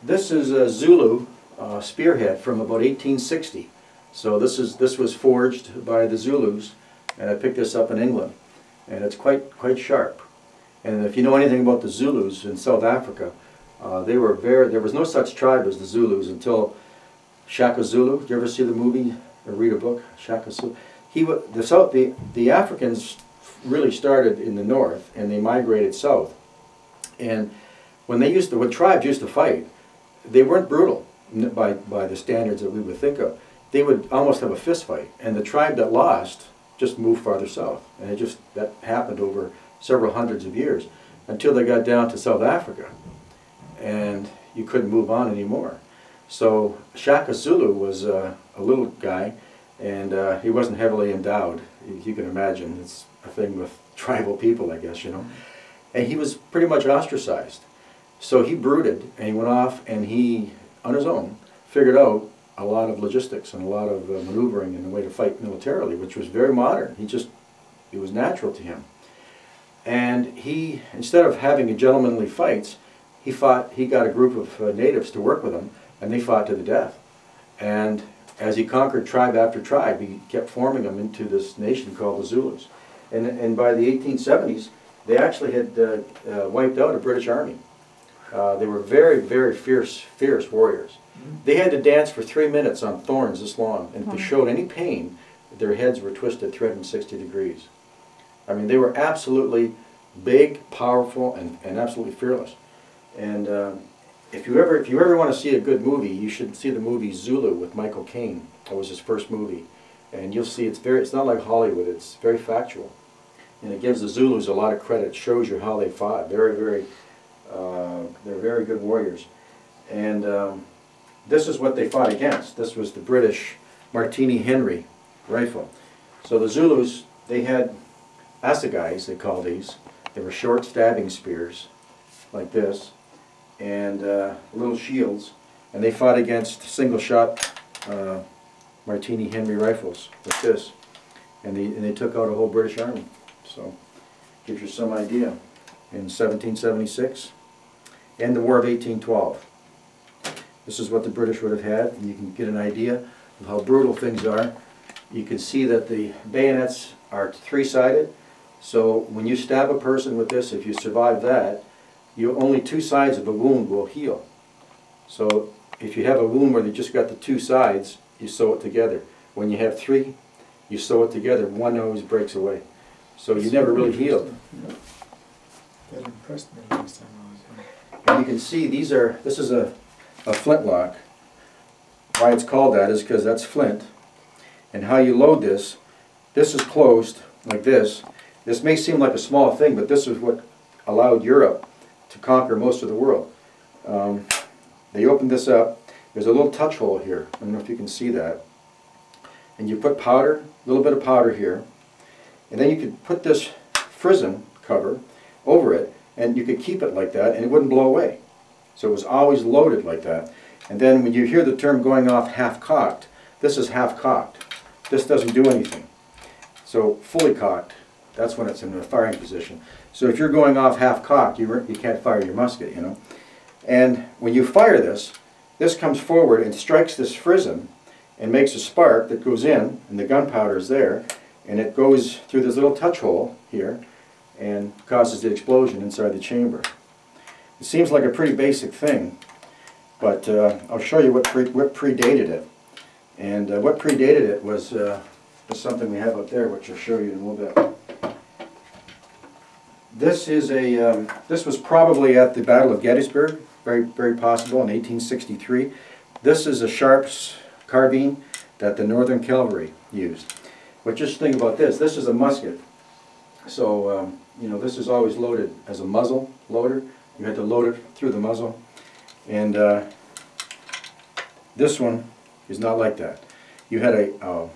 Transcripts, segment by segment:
This is a Zulu spearhead from about 1860. So this was forged by the Zulus, and I picked this up in England, and it's quite sharp. And if you know anything about the Zulus in South Africa, there was no such tribe as the Zulus until Shaka Zulu. Did you ever see the movie or read a book? Shaka Zulu. The Africans really started in the north, and they migrated south. And when tribes used to fight, they weren't brutal by the standards that we would think of. They would almost have a fist fight, and the tribe that lost just moved farther south. And that happened over several hundreds of years until they got down to South Africa, and you couldn't move on anymore. So Shaka Zulu was a little guy, and he wasn't heavily endowed. You can imagine, it's a thing with tribal people, I guess, you know. And he was pretty much ostracized. So he brooded, and he went off, and he, on his own, figured out a lot of logistics and a lot of maneuvering and a way to fight militarily, which was very modern. It was natural to him. And he, instead of having gentlemanly fights, he got a group of natives to work with him, and they fought to the death. And as he conquered tribe after tribe, he kept forming them into this nation called the Zulus. And by the 1870s, they actually had wiped out a British army. They were very fierce warriors. They had to dance for 3 minutes on thorns this long, and if they showed any pain, their heads were twisted 360 degrees. I mean, they were absolutely big, powerful, and absolutely fearless. And if you ever want to see a good movie, you should see the movie Zulu with Michael Caine. That was his first movie, and you'll see it's not like Hollywood. It's very factual, and it gives the Zulus a lot of credit. It shows you how they fought. They're very good warriors, and this is what they fought against. This was the British Martini Henry rifle. So the Zulus, they had assegais, they call these. They were short stabbing spears, like this, and little shields, and they fought against single-shot Martini Henry rifles, like this, and they took out a whole British army. So, gives you some idea. In 1776, and the War of 1812. This is what the British would have had, and you can get an idea of how brutal things are. You can see that the bayonets are three-sided, so when you stab a person with this, if you survive that, only two sides of the wound will heal. So if you have a wound where you just got the two sides, you sew it together. When you have three, you sew it together. One always breaks away. So you never really healed. That impressed me last time I was here. And you can see this is a flintlock. Why it's called that is because that's flint. And how you load this is closed like this. This may seem like a small thing, but this is what allowed Europe to conquer most of the world. They opened this up. There's a little touch hole here. I don't know if you can see that. And you put powder, a little bit of powder here. And then you could put this frizzen cover over it, and you could keep it like that, and it wouldn't blow away. So it was always loaded like that. And then when you hear the term going off half-cocked, this is half-cocked. This doesn't do anything. So fully cocked, that's when it's in a firing position. So if you're going off half-cocked, you can't fire your musket, you know. And when you fire this comes forward and strikes this frizzen and makes a spark that goes in, and the gunpowder is there, and it goes through this little touch hole here and causes the explosion inside the chamber. It seems like a pretty basic thing, but I'll show you what predated it. And what predated it was something we have up there, which I'll show you in a little bit. This was probably at the Battle of Gettysburg, very possible, in 1863. This is a Sharps carbine that the Northern Cavalry used. But just think about this. This is a musket. So, you know, this is always loaded as a muzzle loader. You had to load it through the muzzle. And this one is not like that. You had a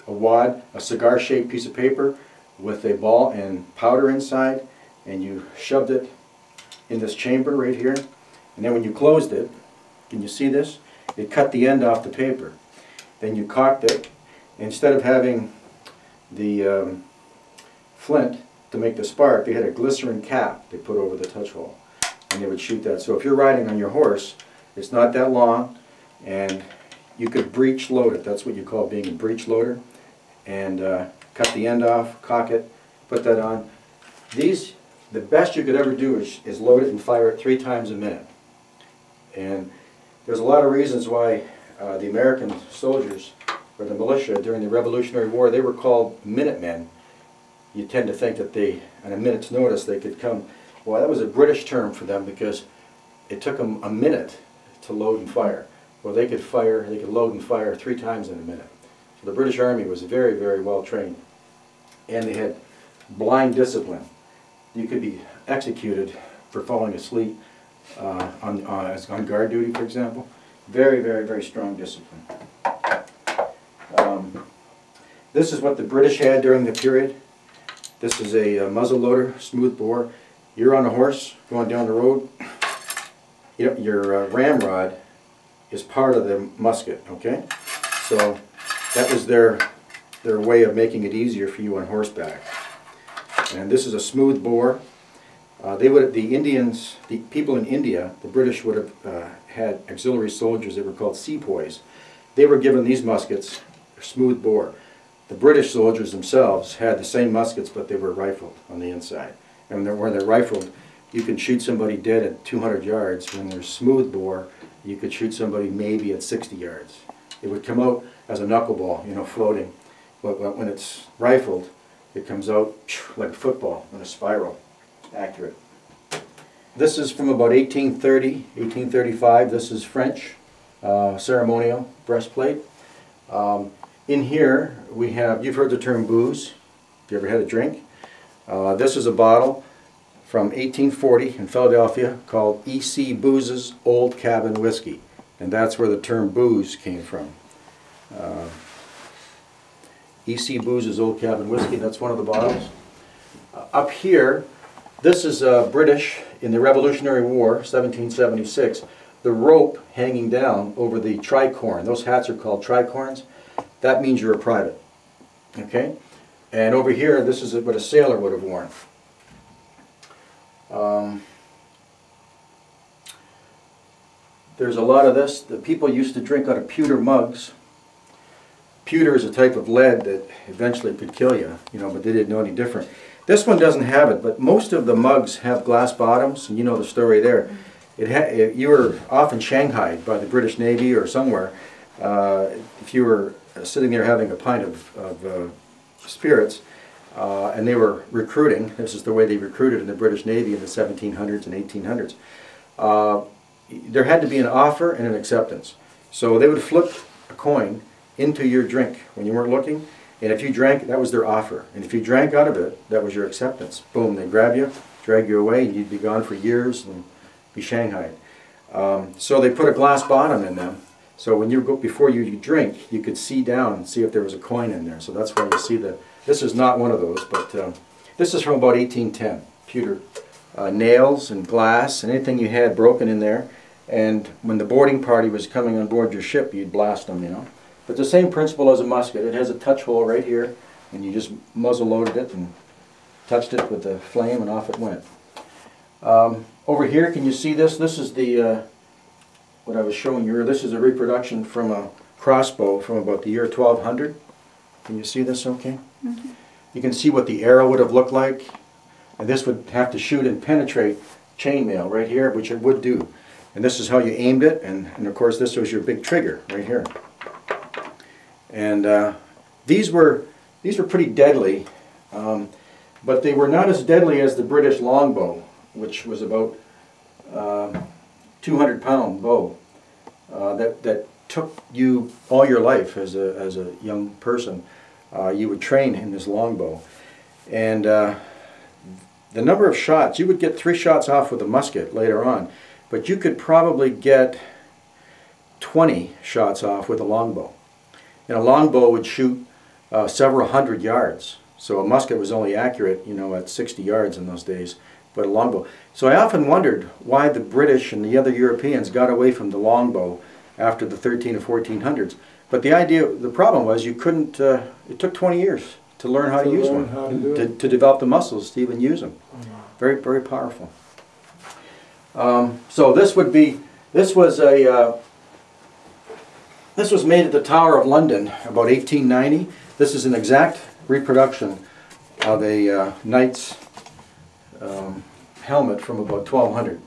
wad, a cigar-shaped piece of paper with a ball and powder inside, and you shoved it in this chamber right here. And then when you closed it, can you see this? It cut the end off the paper. Then you cocked it. Instead of having the flint to make the spark, they had a glycerin cap they put over the touch hole, and they would shoot that. So if you're riding on your horse It's not that long, and you could breech load it. That's what you call being a breech loader. And cut the end off, cock it, put that on. These, the best you could ever do is load it and fire it 3 times a minute. And there's a lot of reasons why the American soldiers, or the militia during the Revolutionary War, they were called Minutemen. You tend to think that they, on a minute's notice, they could come. Well, that was a British term for them because it took them a minute to load and fire. Well, they could load and fire 3 times in a minute. So the British Army was very, very well trained. And they had blind discipline. You could be executed for falling asleep on guard duty, for example. Very, very, very strong discipline. This is what the British had during the period. This is a muzzle loader, smooth bore. You're on a horse going down the road. Your ramrod is part of the musket, okay? So that was their way of making it easier for you on horseback. And this is a smooth bore. The people in India, the British would have had auxiliary soldiers that were called sepoys. They were given these muskets, smooth bore. The British soldiers themselves had the same muskets, but they were rifled on the inside. And when they're rifled, you can shoot somebody dead at 200 yards. When they're smooth bore, you could shoot somebody maybe at 60 yards. It would come out as a knuckleball, you know, floating. But when it's rifled, it comes out like a football in a spiral. Accurate. This is from about 1830, 1835. This is French ceremonial breastplate. In here we have, you've heard the term booze. Have you ever had a drink? This is a bottle from 1840 in Philadelphia called E.C. Booze's Old Cabin Whiskey. And that's where the term booze came from. E.C. Booze's Old Cabin Whiskey, that's one of the bottles. Up here, this is British in the Revolutionary War, 1776. The rope hanging down over the tricorn, those hats are called tricorns. That means you're a private. Okay? And over here, this is what a sailor would have worn. There's a lot of this. The people used to drink out of pewter mugs. Pewter is a type of lead that eventually could kill you, but they didn't know any different. This one doesn't have it, but most of the mugs have glass bottoms, and you know the story there. You were often shanghaied by the British Navy or somewhere if you were sitting there having a pint of spirits, and they were recruiting. This is the way they recruited in the British Navy in the 1700s and 1800s. There had to be an offer and an acceptance. So they would flip a coin into your drink when you weren't looking, and if you drank, that was their offer. And if you drank out of it, that was your acceptance. Boom, they'd grab you, drag you away, and you'd be gone for years and be shanghaied. So they put a glass bottom in them. So when before you drink, you could see down and see if there was a coin in there. So that's why you see this is not one of those, but this is from about 1810. Pewter nails and glass and anything you had broken in there. And when the boarding party was coming on board your ship, you'd blast them, But the same principle as a musket. It has a touch hole right here, and you just muzzle loaded it and touched it with the flame, and off it went. Over here, can you see this? This is what I was showing you. This is a reproduction from a crossbow from about the year 1200. Can you see this okay? Mm-hmm. You can see what the arrow would have looked like. And this would have to shoot and penetrate chainmail right here, which it would do. And this is how you aimed it, and of course this was your big trigger right here. And these were pretty deadly, but they were not as deadly as the British longbow, which was about 200-pound bow that took you all your life as a young person. You would train in this longbow, and the number of shots, you would get 3 shots off with a musket later on, but you could probably get 20 shots off with a longbow. And a longbow would shoot several hundred yards. So a musket was only accurate, at 60 yards in those days, but a longbow. So I often wondered why the British and the other Europeans got away from the longbow after the 13 or 1400s. But the problem was you couldn't, it took 20 years to learn how to use one, to develop the muscles to even use them. Very, very powerful. So this would be This was this was made at the Tower of London about 1890. This is an exact reproduction of a knight's helmet from about 1200.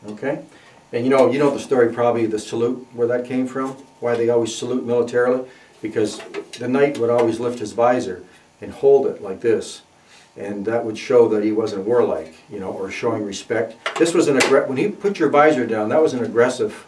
Okay, and you know the story probably, the salute, where that came from. Why they always salute militarily? Because the knight would always lift his visor and hold it like this, and that would show that he wasn't warlike, you know, or showing respect. This was when he put your visor down, that was an aggressive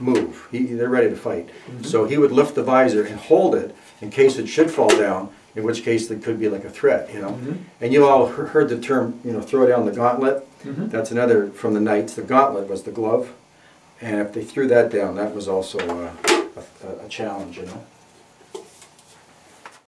move. They're ready to fight. Mm-hmm. So he would lift the visor and hold it in case it should fall down, in which case it could be like a threat, you know. Mm-hmm. And you all heard the term, you know, throw down the gauntlet. Mm-hmm. That's another from the knights. The gauntlet was the glove, and if they threw that down, that was also a challenge, you know.